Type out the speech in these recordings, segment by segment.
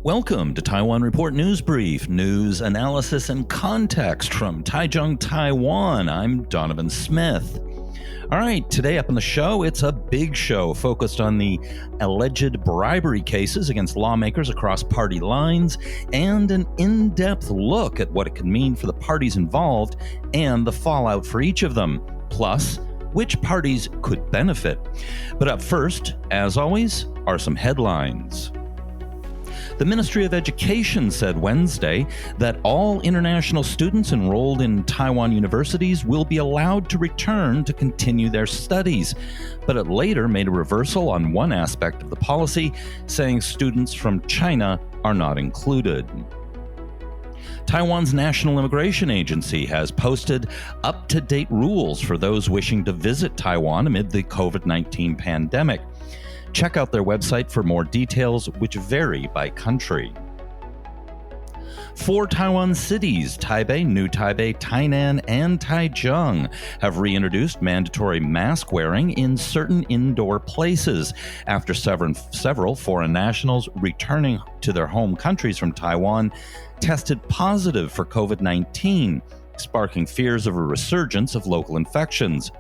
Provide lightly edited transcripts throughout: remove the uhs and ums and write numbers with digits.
Welcome to Taiwan Report News Brief, news, analysis, and context from Taichung, Taiwan. I'm Donovan Smith. All right, today up on the show, it's a big show focused on the alleged bribery cases against lawmakers across party lines and an in-depth look at what it could mean for the parties involved and the fallout for each of them, plus which parties could benefit. But up first, as always, are some headlines. The Ministry of Education said Wednesday that all international students enrolled in Taiwan universities will be allowed to return to continue their studies, but it later made a reversal on one aspect of the policy, saying students from China are not included. Taiwan's National Immigration Agency has posted up-to-date rules for those wishing to visit Taiwan amid the COVID-19 pandemic. Check out their website for more details, which vary by country. 4 Taiwan cities, Taipei, New Taipei, Tainan, and Taichung, have reintroduced mandatory mask wearing in certain indoor places after several foreign nationals returning to their home countries from Taiwan tested positive for COVID-19, sparking fears of a resurgence of local infections.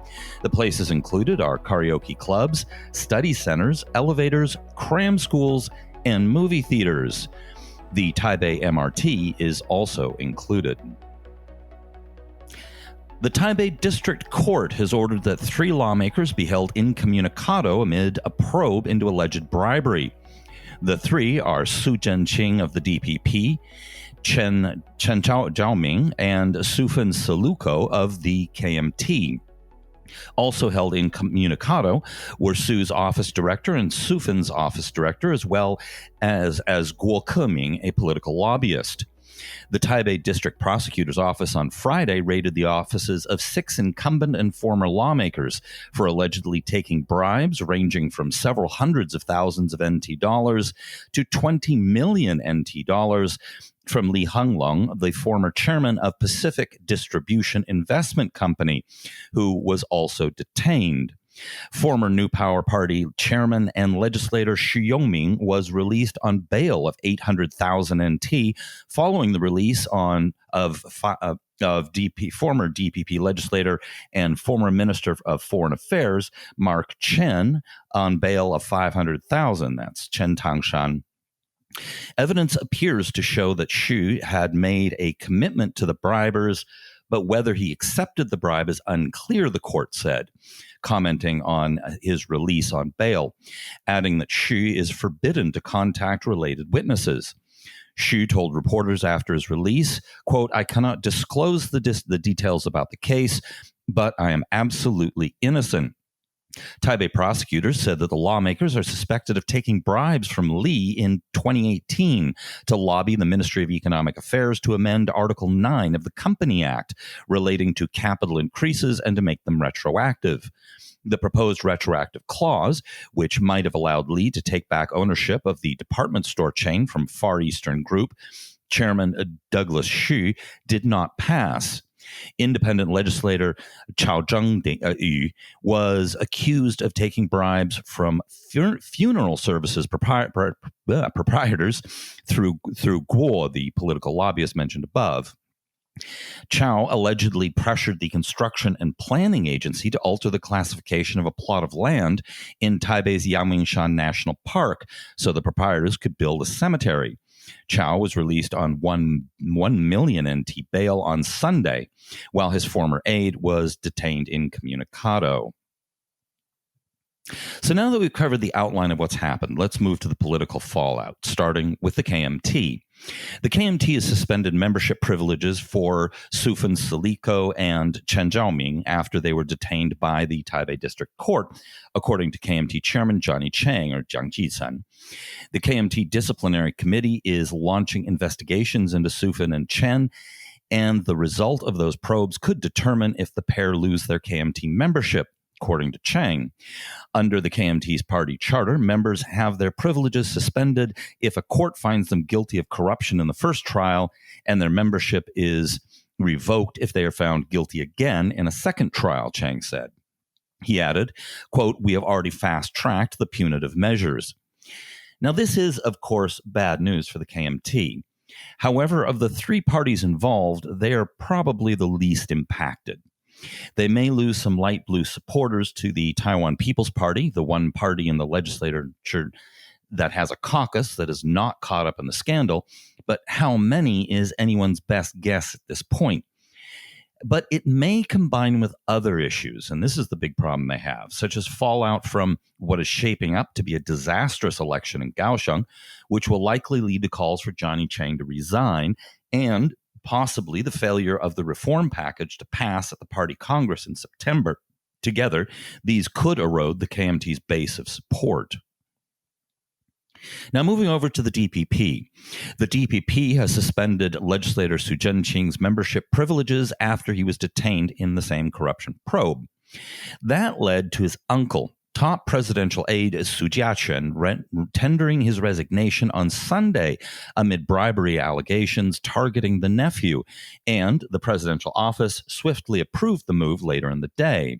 The places included are karaoke clubs, study centers, elevators, cram schools, and movie theaters. The Taipei MRT is also included. The Taipei District Court has ordered that 3 lawmakers be held incommunicado amid a probe into alleged bribery. The 3 are Su Zhenqing of the DPP, Chen Zhaoming, and Sufan Saluko of the KMT. Also held incommunicado were Su's office director and Sufan's office director, as well as Guo Keming, a political lobbyist. The Taipei District Prosecutor's Office on Friday raided the offices of 6 incumbent and former lawmakers for allegedly taking bribes ranging from several hundreds of thousands of NT dollars to 20 million NT dollars from Li Honglong, the former chairman of Pacific Distribution Investment Company, who was also detained. Former New Power Party chairman and legislator Xu Yongming was released on bail of 800,000 NT following the release of former DPP legislator and former Minister of Foreign Affairs Mark Chen on bail of 500,000. That's Chen Tangshan. Evidence appears to show that Xu had made a commitment to the bribers, but whether he accepted the bribe is unclear, the court said, commenting on his release on bail, adding that Xu is forbidden to contact related witnesses. Xu told reporters after his release, quote, "I cannot disclose the details about the case, but I am absolutely innocent." Taipei prosecutors said that the lawmakers are suspected of taking bribes from Li in 2018 to lobby the Ministry of Economic Affairs to amend Article 9 of the Company Act relating to capital increases and to make them retroactive. The proposed retroactive clause, which might have allowed Li to take back ownership of the department store chain from Far Eastern Group, Chairman Douglas Xu did not pass. Independent legislator Chao Zhengyu was accused of taking bribes from funeral services proprietors through Guo, the political lobbyist mentioned above. Chao allegedly pressured the Construction and Planning Agency to alter the classification of a plot of land in Taipei's Yangmingshan National Park so the proprietors could build a cemetery. Chao was released on 1 million NT bail on Sunday, while his former aide was detained incommunicado. So now that we've covered the outline of what's happened, let's move to the political fallout, starting with the KMT. The KMT has suspended membership privileges for Sufan Saluko and Chen Zhaoming after they were detained by the Taipei District Court, according to KMT Chairman Johnny Chang, or Jiang Jisan. The KMT Disciplinary Committee is launching investigations into Sufan and Chen, and the result of those probes could determine if the pair lose their KMT membership, according to Chang. Under the KMT's party charter, members have their privileges suspended if a court finds them guilty of corruption in the first trial, and their membership is revoked if they are found guilty again in a second trial, Chang said. He added, quote, "We have already fast-tracked the punitive measures." Now, this is, of course, bad news for the KMT. However, of the three parties involved, they are probably the least impacted. They may lose some light blue supporters to the Taiwan People's Party, the one party in the legislature that has a caucus that is not caught up in the scandal, but how many is anyone's best guess at this point. But it may combine with other issues, and this is the big problem they have, such as fallout from what is shaping up to be a disastrous election in Kaohsiung, which will likely lead to calls for Johnny Chiang to resign, and possibly the failure of the reform package to pass at the party Congress in September. Together, these could erode the KMT's base of support. Now, moving over to the DPP. The DPP has suspended legislator Su Zhenqing's membership privileges after he was detained in the same corruption probe. That led to his uncle, top presidential aide Su Jiachen, tendering his resignation on Sunday amid bribery allegations targeting the nephew, and the presidential office swiftly approved the move later in the day.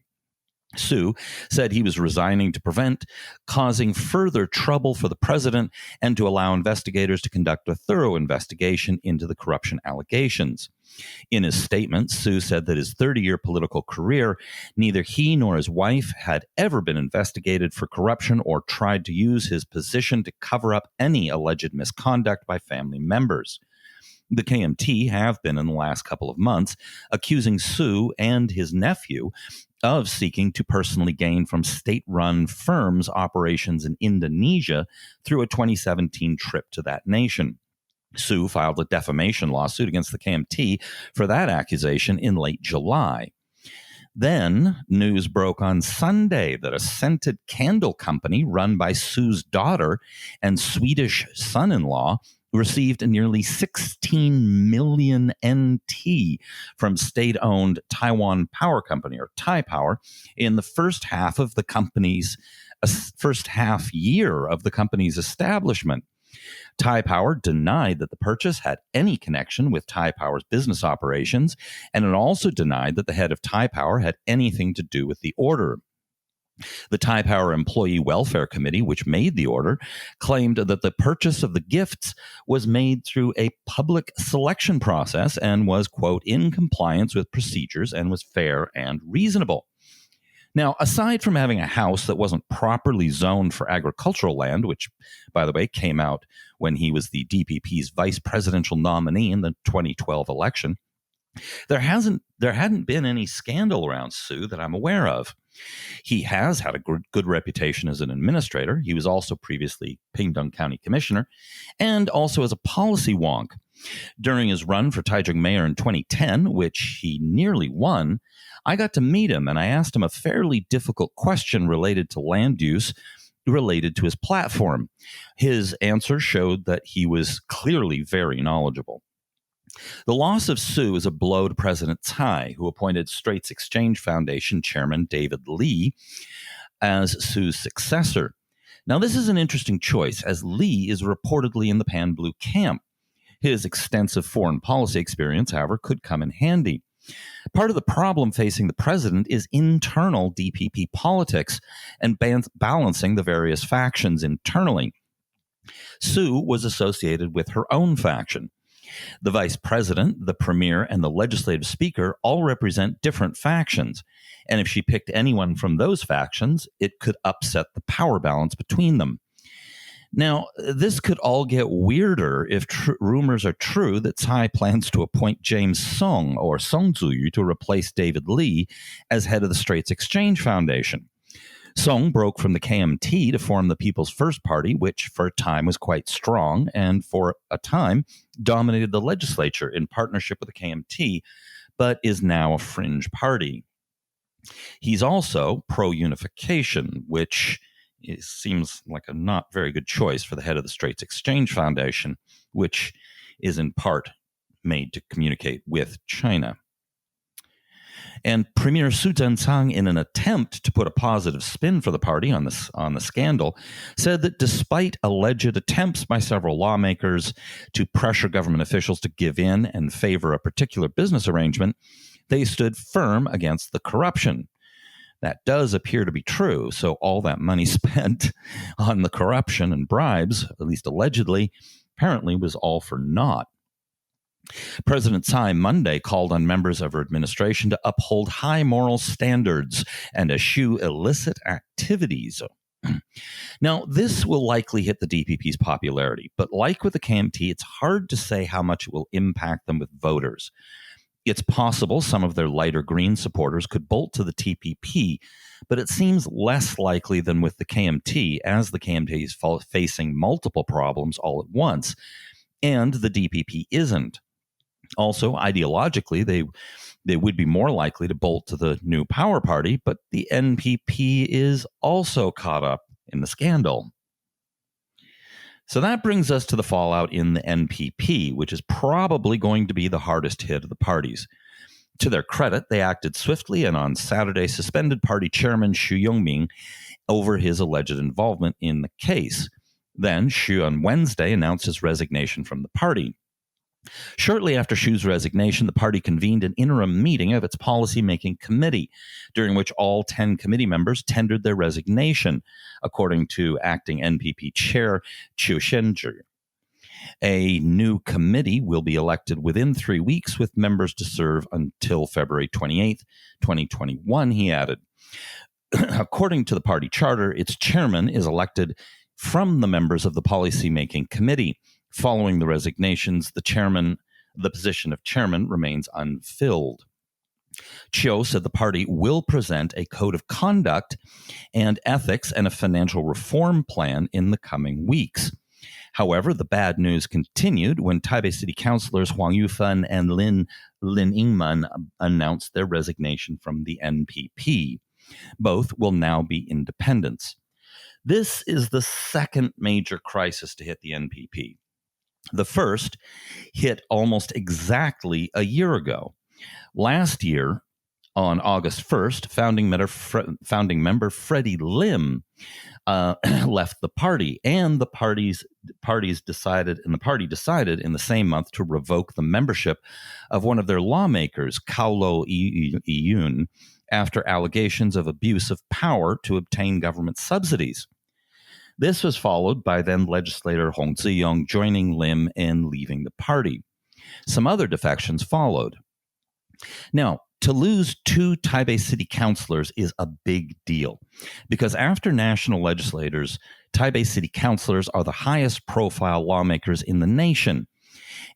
Su said he was resigning to prevent causing further trouble for the president and to allow investigators to conduct a thorough investigation into the corruption allegations. In his statement, Su said that his 30-year political career, neither he nor his wife had ever been investigated for corruption or tried to use his position to cover up any alleged misconduct by family members. The KMT have been, in the last couple of months, accusing Su and his nephew of seeking to personally gain from state-run firms' operations in Indonesia through a 2017 trip to that nation. Su filed a defamation lawsuit against the KMT for that accusation in late July. Then, news broke on Sunday that a scented candle company run by Su's daughter and Swedish son-in-law received nearly 16 million NT from state-owned Taiwan Power Company, or Taipower, in the first half year of the company's establishment. Taipower denied that the purchase had any connection with Taipower's business operations, and it also denied that the head of Taipower had anything to do with the order. The Taipower Employee Welfare Committee, which made the order, claimed that the purchase of the gifts was made through a public selection process and was, quote, in compliance with procedures and was fair and reasonable. Now, aside from having a house that wasn't properly zoned for agricultural land, which, by the way, came out when he was the DPP's vice presidential nominee in the 2012 election, there hadn't been any scandal around Su that I'm aware of. He has had a good reputation as an administrator. He was also previously Pingtung County Commissioner and also as a policy wonk. During his run for Taichung Mayor in 2010, which he nearly won, I got to meet him and I asked him a fairly difficult question related to land use related to his platform. His answer showed that he was clearly very knowledgeable. The loss of Su is a blow to President Tsai, who appointed Straits Exchange Foundation Chairman David Lee as Su's successor. Now, this is an interesting choice, as Lee is reportedly in the pan-blue camp. His extensive foreign policy experience, however, could come in handy. Part of the problem facing the president is internal DPP politics and balancing the various factions internally. Su was associated with her own faction. The vice president, the premier, and the legislative speaker all represent different factions, and if she picked anyone from those factions, it could upset the power balance between them. Now, this could all get weirder if rumors are true that Tsai plans to appoint James Song, or Song Zuyu, to replace David Lee as head of the Straits Exchange Foundation. Song broke from the KMT to form the People's First Party, which for a time was quite strong and for a time dominated the legislature in partnership with the KMT, but is now a fringe party. He's also pro-unification, which seems like a not very good choice for the head of the Straits Exchange Foundation, which is in part made to communicate with China. And Premier Su Zhenchang, in an attempt to put a positive spin for the party on the scandal, said that despite alleged attempts by several lawmakers to pressure government officials to give in and favor a particular business arrangement, they stood firm against the corruption. That does appear to be true. So all that money spent on the corruption and bribes, at least allegedly, apparently was all for naught. President Tsai Monday called on members of her administration to uphold high moral standards and eschew illicit activities. Now, this will likely hit the DPP's popularity, but like with the KMT, it's hard to say how much it will impact them with voters. It's possible some of their lighter green supporters could bolt to the TPP, but it seems less likely than with the KMT, as the KMT is facing multiple problems all at once, and the DPP isn't. Also, ideologically, they would be more likely to bolt to the new power party, but the NPP is also caught up in the scandal. So that brings us to the fallout in the NPP, which is probably going to be the hardest hit of the parties. To their credit, they acted swiftly and on Saturday suspended party chairman Xu Yongming over his alleged involvement in the case. Then Xu on Wednesday announced his resignation from the party. Shortly after Xu's resignation, the party convened an interim meeting of its policy-making committee, during which all 10 committee members tendered their resignation, according to acting NPP chair Chiu Shenji. A new committee will be elected within 3 weeks, with members to serve until February 28, 2021, he added. According to the party charter, its chairman is elected from the members of the policy-making committee. Following the resignations, the position of chairman remains unfilled. Chiu said the party will present a code of conduct and ethics and a financial reform plan in the coming weeks. However, the bad news continued when Taipei City Councilors Huang Yufan and Lin Yingman announced their resignation from the NPP. Both will now be independents. This is the second major crisis to hit the NPP. The first hit almost exactly a year ago. Last year, on August 1st, founding member Freddie Lim left the party, and the party decided in the same month to revoke the membership of one of their lawmakers, Kaulo Iyun, after allegations of abuse of power to obtain government subsidies. This was followed by then legislator Hong Ziyong joining Lim and leaving the party. Some other defections followed. Now, to lose 2 Taipei City councilors is a big deal, because after national legislators, Taipei City councilors are the highest profile lawmakers in the nation,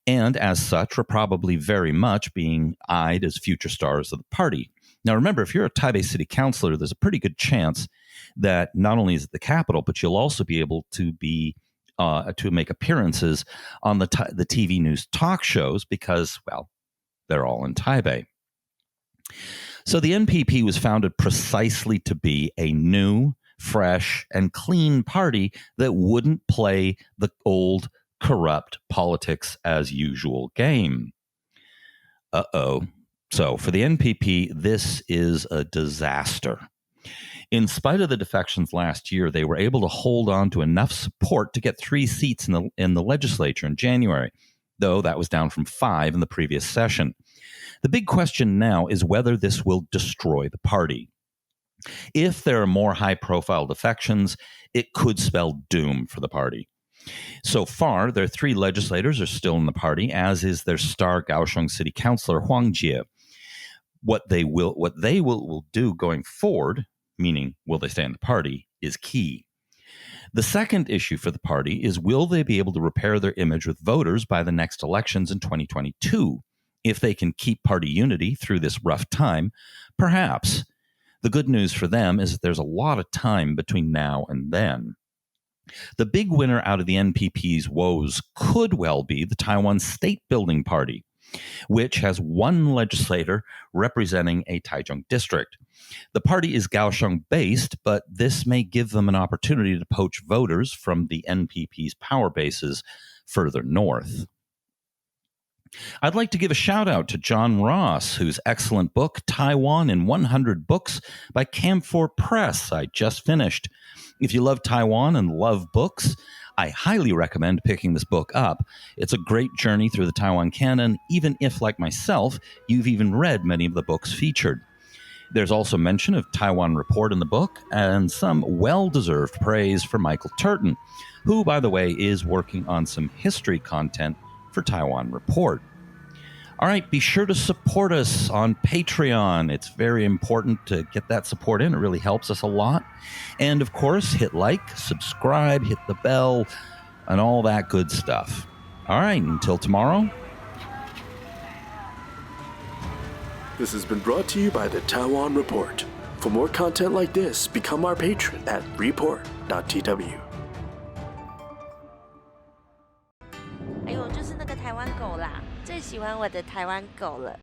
and as such are probably very much being eyed as future stars of the party. Now, remember, if you're a Taipei City councilor, there's a pretty good chance that not only is it the capital, but you'll also be able to make appearances on the TV news talk shows because, well, they're all in Taipei. So the NPP was founded precisely to be a new, fresh, and clean party that wouldn't play the old, corrupt politics as usual game. So for the NPP, this is a disaster. In spite of the defections last year, they were able to hold on to enough support to get 3 seats in the legislature in January, though that was down from 5 in the previous session. The big question now is whether this will destroy the party. If there are more high-profile defections, it could spell doom for the party. So far, their 3 legislators are still in the party, as is their star Kaohsiung City Councilor Huang Jie. What they will do going forward, meaning will they stay in the party, is key. The second issue for the party is, will they be able to repair their image with voters by the next elections in 2022? If they can keep party unity through this rough time, perhaps. The good news for them is that there's a lot of time between now and then. The big winner out of the NPP's woes could well be the Taiwan State Building Party, which has 1 legislator representing a Taichung district. The party is Kaohsiung-based, but this may give them an opportunity to poach voters from the NPP's power bases further north. I'd like to give a shout-out to John Ross, whose excellent book, Taiwan in 100 Books by Camphor Press, I just finished. If you love Taiwan and love books, I highly recommend picking this book up. It's a great journey through the Taiwan canon, even if, like myself, you've even read many of the books featured. There's also mention of Taiwan Report in the book and some well-deserved praise for Michael Turton, who, by the way, is working on some history content for Taiwan Report. All right, be sure to support us on Patreon. It's very important to get that support in. It really helps us a lot. And of course, hit like, subscribe, hit the bell, and all that good stuff. All right, until tomorrow. This has been brought to you by the Taiwan Report. For more content like this, become our patron at report.tw. 哎呦，就是那个台湾狗啦，最喜欢我的台湾狗了。